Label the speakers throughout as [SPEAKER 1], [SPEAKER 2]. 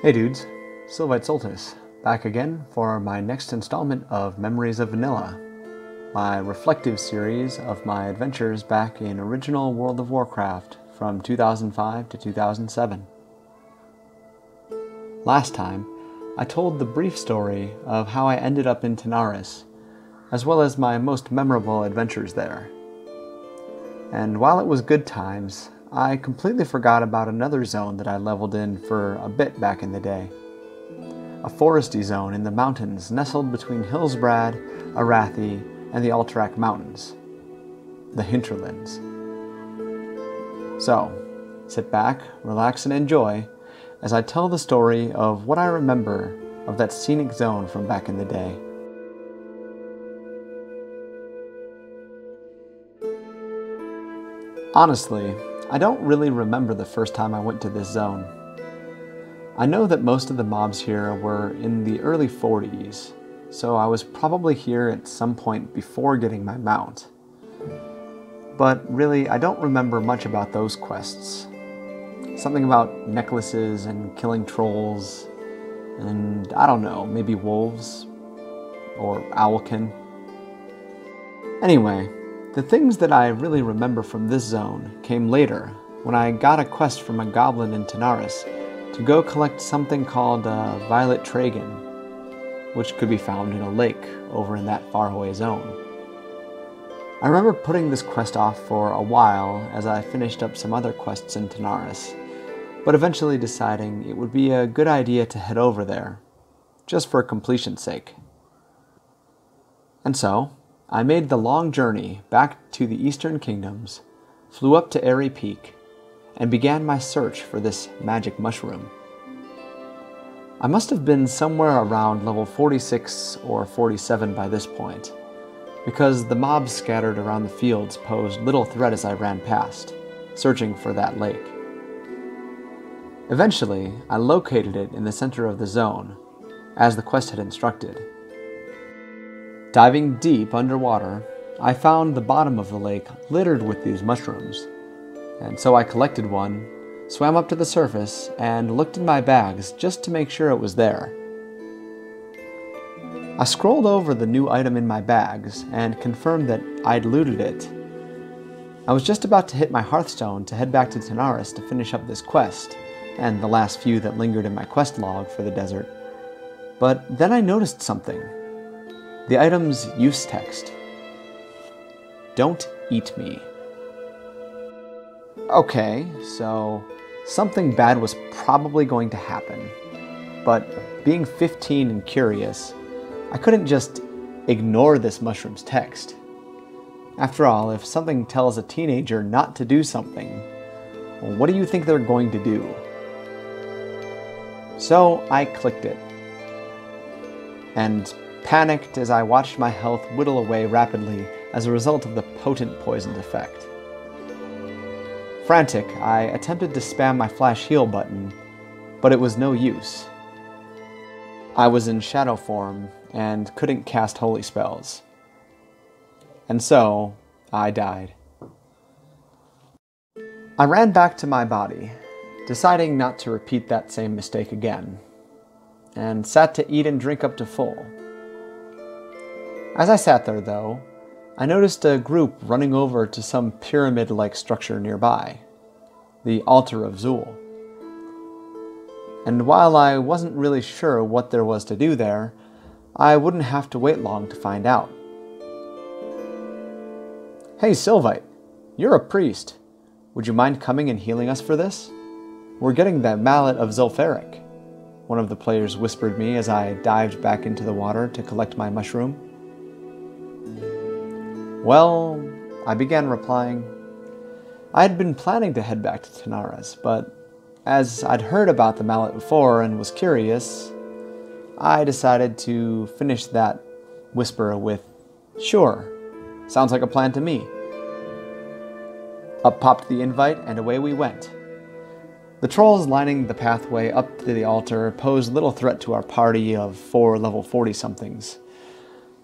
[SPEAKER 1] Hey dudes, Sylvite Soltis, back again for my next installment of Memories of Vanilla, my reflective series of my adventures back in original World of Warcraft from 2005 to 2007. Last time, I told the brief story of how I ended up in Tanaris, as well as my most memorable adventures there. And while it was good times, I completely forgot about another zone that I leveled in for a bit back in the day. A foresty zone in the mountains nestled between Hillsbrad, Arathi, and the Alterac Mountains. The Hinterlands. So, sit back, relax, and enjoy as I tell the story of what I remember of that scenic zone from back in the day. Honestly, I don't really remember the first time I went to this zone. I know that most of the mobs here were in the early 40s, so I was probably here at some point before getting my mount. But really, I don't remember much about those quests. Something about necklaces and killing trolls, and I don't know, maybe wolves, or owlkin. Anyway, the things that I really remember from this zone came later, when I got a quest from a goblin in Tanaris to go collect something called Violet Tragon, which could be found in a lake over in that faraway zone. I remember putting this quest off for a while as I finished up some other quests in Tanaris, but eventually deciding it would be a good idea to head over there, just for completion's sake. And so, I made the long journey back to the Eastern Kingdoms, flew up to Airy Peak, and began my search for this magic mushroom. I must have been somewhere around level 46 or 47 by this point, because the mobs scattered around the fields posed little threat as I ran past, searching for that lake. Eventually, I located it in the center of the zone, as the quest had instructed. Diving deep underwater, I found the bottom of the lake littered with these mushrooms, and so I collected one, swam up to the surface, and looked in my bags just to make sure it was there. I scrolled over the new item in my bags and confirmed that I'd looted it. I was just about to hit my Hearthstone to head back to Tanaris to finish up this quest, and the last few that lingered in my quest log for the desert, but then I noticed something. The item's use text. Don't eat me. Okay, so something bad was probably going to happen. But being 15 and curious, I couldn't just ignore this mushroom's text. After all, if something tells a teenager not to do something, well, what do you think they're going to do? So I clicked it. And panicked as I watched my health whittle away rapidly as a result of the potent poisoned effect. Frantic, I attempted to spam my flash heal button, but it was no use. I was in shadow form and couldn't cast holy spells. And so, I died. I ran back to my body, deciding not to repeat that same mistake again, and sat to eat and drink up to full. As I sat there, though, I noticed a group running over to some pyramid-like structure nearby, the Altar of Zul. And while I wasn't really sure what there was to do there, I wouldn't have to wait long to find out. Hey Sylvite, you're a priest. Would you mind coming and healing us for this? We're getting the Mallet of Zulfaric, one of the players whispered me as I dived back into the water to collect my mushroom. Well, I began replying. I had been planning to head back to Tanaris, but as I'd heard about the mallet before and was curious, I decided to finish that whisper with, "Sure, sounds like a plan to me." Up popped the invite and away we went. The trolls lining the pathway up to the altar posed little threat to our party of 4 level 40-somethings.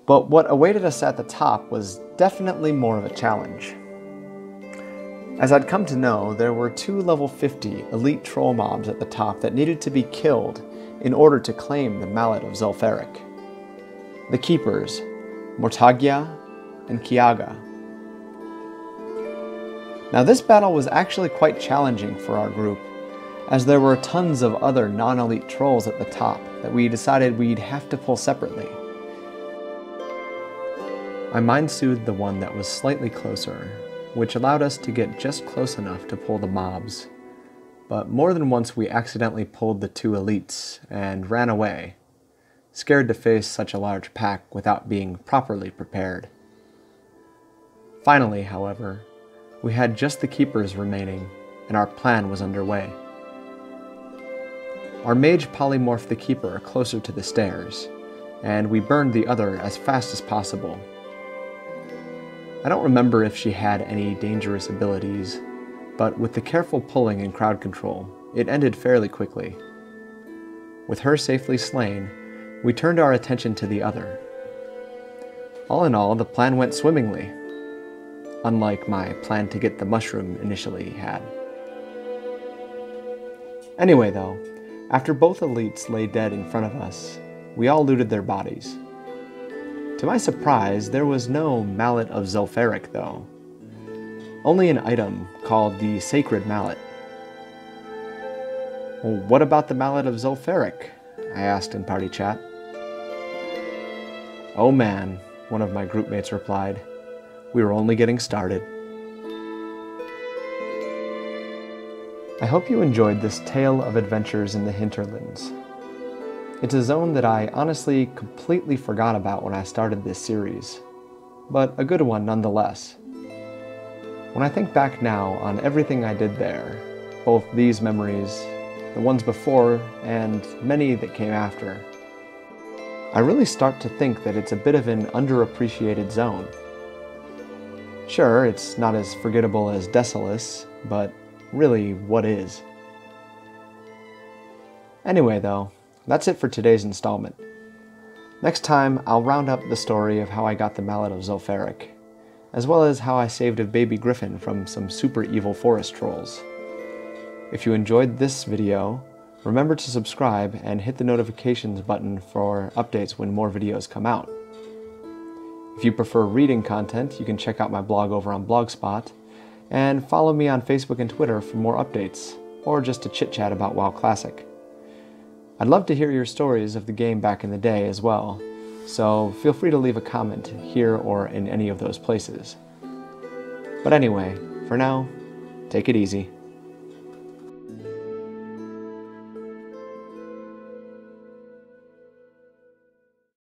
[SPEAKER 1] But what awaited us at the top was definitely more of a challenge. As I'd come to know, there were 2 level 50 elite troll mobs at the top that needed to be killed in order to claim the Mallet of Zul'Farrak. The Keepers, Mortagia and Kiaga. Now this battle was actually quite challenging for our group, as there were tons of other non-elite trolls at the top that we decided we'd have to pull separately. I mind-soothed the one that was slightly closer, which allowed us to get just close enough to pull the mobs. But more than once we accidentally pulled the two elites and ran away, scared to face such a large pack without being properly prepared. Finally, however, we had just the Keepers remaining, and our plan was underway. Our mage polymorphed the Keeper closer to the stairs, and we burned the other as fast as possible. I don't remember if she had any dangerous abilities, but with the careful pulling and crowd control, it ended fairly quickly. With her safely slain, we turned our attention to the other. All in all, the plan went swimmingly, unlike my plan to get the mushroom initially had. Anyway though, after both elites lay dead in front of us, we all looted their bodies. To my surprise, there was no Mallet of Zul'Farrak though. Only an item called the Sacred Mallet. Well, what about the Mallet of Zul'Farrak? I asked in party chat. Oh man, one of my groupmates replied. We were only getting started. I hope you enjoyed this tale of adventures in the Hinterlands. It's a zone that I honestly completely forgot about when I started this series, but a good one nonetheless. When I think back now on everything I did there, both these memories, the ones before, and many that came after, I really start to think that it's a bit of an underappreciated zone. Sure, it's not as forgettable as Desolus, but really, what is? Anyway though, that's it for today's installment. Next time, I'll round up the story of how I got the Mallet of Zul'Farrak, as well as how I saved a baby griffin from some super evil forest trolls. If you enjoyed this video, remember to subscribe and hit the notifications button for updates when more videos come out. If you prefer reading content, you can check out my blog over on Blogspot, and follow me on Facebook and Twitter for more updates, or just to chit-chat about WoW Classic. I'd love to hear your stories of the game back in the day as well, so feel free to leave a comment here or in any of those places. But anyway, for now, take it easy.